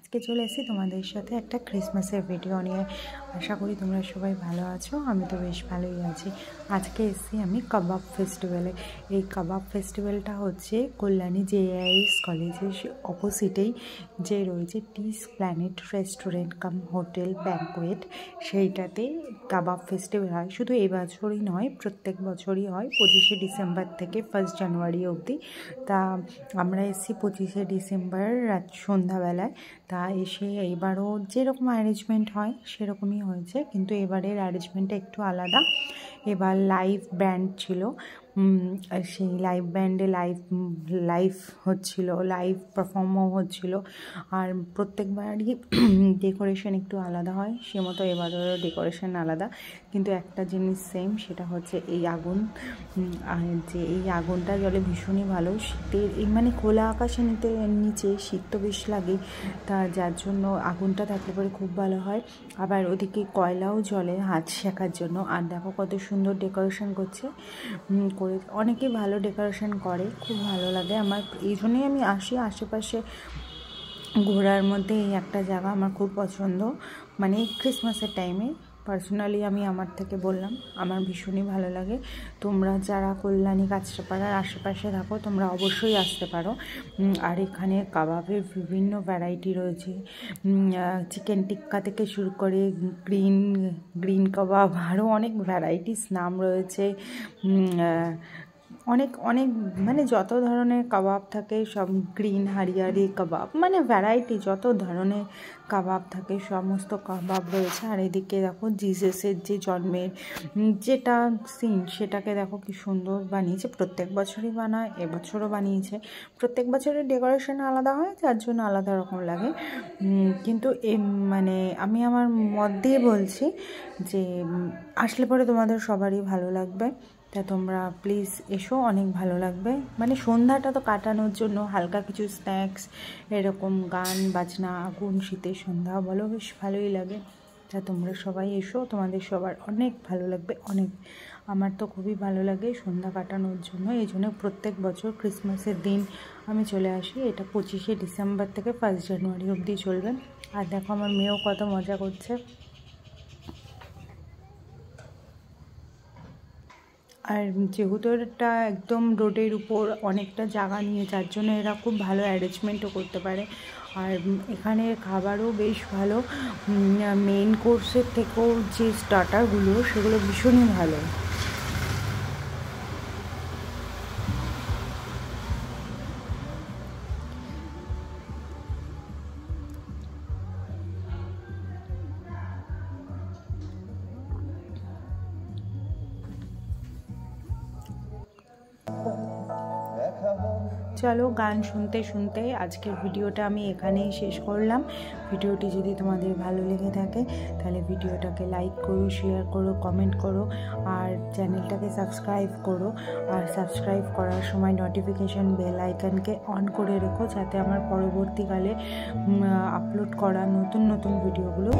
আজকে চলে এসেছি তোমাদের সাথে একটা ক্রিসমাসের ভিডিও নিয়ে। আশা করি তোমরা সবাই ভালো আছো। আমি তো বেশ ভালোই আছি। আজকে এসেছি আমি কাবাব ফেস্টিভ্যালে। এই কাবাব ফেস্টিভ্যালটা হচ্ছে কল্যাণী জেআইএস কলেজের অপোজিটেই যে রয়েছে টিস planet restaurant cum hotel banquet, সেইটাতে কাবাব ফেস্টিভ্যাল হয়। শুধু এই বছরই নয়, প্রত্যেক বছরই হয় 25শে ডিসেম্বর থেকে 1 জানুয়ারি অবধি। তা আমরা এসেছি 25শে ডিসেম্বর রাত সন্ধ্যাবেলায়। তা এসে এবারও যেরকম অ্যারেঞ্জমেন্ট হয় সেরকমই হয়েছে, কিন্তু এবারের অ্যারেঞ্জমেন্টটা একটু আলাদা। এবার লাইভ ব্যান্ড ছিল, সেই লাইভ ব্যান্ডে লাইভ হচ্ছিল, লাইভ পারফর্মও হচ্ছিল। আর প্রত্যেকবারই ডেকোরেশন একটু আলাদা হয়, সে মতো এবারেরও ডেকোরেশন আলাদা, কিন্তু একটা জিনিস সেম, সেটা হচ্ছে এই আগুন। যে এই আগুনটা জ্বলে ভীষণই ভালো। শীতের এই মানে খোলা আকাশের নিচে শীত তো বেশ লাগে, তা যার জন্য আগুনটা থাকলে পরে খুব ভালো হয়। আবার ওদিকে কয়লাও জ্বলে হাত শেখার জন্য। আর দেখো কত সুন্দর ডেকোরেশন করে অনেকেই ভালো ডেকোরেশন করে, খুব ভালো লাগে আমার। এই জন্যই আমি আসি, আশেপাশে ঘোরার মধ্যে এই একটা জায়গা আমার খুব পছন্দ। মানে ক্রিসমাসের টাইমে পার্সোনালি আমি আমার থেকে বললাম, আমার ভীষণই ভালো লাগে। তোমরা যারা কল্যাণী কাঁচরাপাড়ার আশেপাশে থাকো তোমরা অবশ্যই আসতে পারো। আর এখানে কাবাবের বিভিন্ন ভ্যারাইটি রয়েছে, চিকেন টিক্কা থেকে শুরু করে গ্রিন কাবাব, আরও অনেক ভ্যারাইটিস নাম রয়েছে। অনেক অনেক মানে যত ধরনের কাবাব থাকে সব, গ্রিন হারিয়ারি কাবাব, মানে ভ্যারাইটি যত ধরনের কাবাব থাকে সমস্ত কাবাব রয়েছে। আর এদিকে দেখো জিসাসের যে জন্মের যেটা সিন, সেটাকে দেখো কি সুন্দর বানিয়েছে। প্রত্যেক বছরই বানায়, এবছরও বানিয়েছে। প্রত্যেক বছরের ডেকোরেশন আলাদা হয়, যার জন্য আলাদা রকম লাগে। কিন্তু মানে আমি আমার মত দিয়ে বলছি যে আসলে পরে তোমাদের সবারই ভালো লাগবে। তা তোমরা প্লিজ এসো, অনেক ভালো লাগবে। মানে সন্ধ্যাটা তো কাটানোর জন্য হালকা কিছু স্ন্যাক্স, এরকম গান বাজনা, আগুন, শীতের সন্ধ্যা বলো, বেশ ভালোই লাগে। তা তোমরা সবাই এসো, তোমাদের সবার অনেক ভালো লাগবে, অনেক। আমার তো খুবই ভালো লাগে সন্ধ্যা কাটানোর জন্য। এই জন্য প্রত্যেক বছর ক্রিসমাসের দিন আমি চলে আসি। এটা 25শে ডিসেম্বর থেকে 1 জানুয়ারি অবধি চলবে। আর দেখো আমার মেয়েও কত মজা করছে। আর যেহেতু এটা একদম রোডের উপর অনেকটা জায়গা নিয়ে, যার জন্য এরা খুব ভালো অ্যারেঞ্জমেন্টও করতে পারে। আর এখানে খাবারও বেশ ভালো, মেইন কোর্সের থেকেও যে স্টার্টারগুলো সেগুলো ভীষণই ভালো। চলো গান শুনতে শুনতে আজকের ভিডিওটা আমি এখানেই শেষ করলাম। ভিডিওটি যদি তোমাদের ভালো লেগে থাকে তাহলে ভিডিওটাকে লাইক করো, শেয়ার করো, কমেন্ট করো, আর চ্যানেলটাকে সাবস্ক্রাইব করো। আর সাবস্ক্রাইব করার সময় নোটিফিকেশান বেল আইকনকে অন করে রেখো, যাতে আমার পরবর্তীকালে আপলোড করা নতুন নতুন ভিডিওগুলো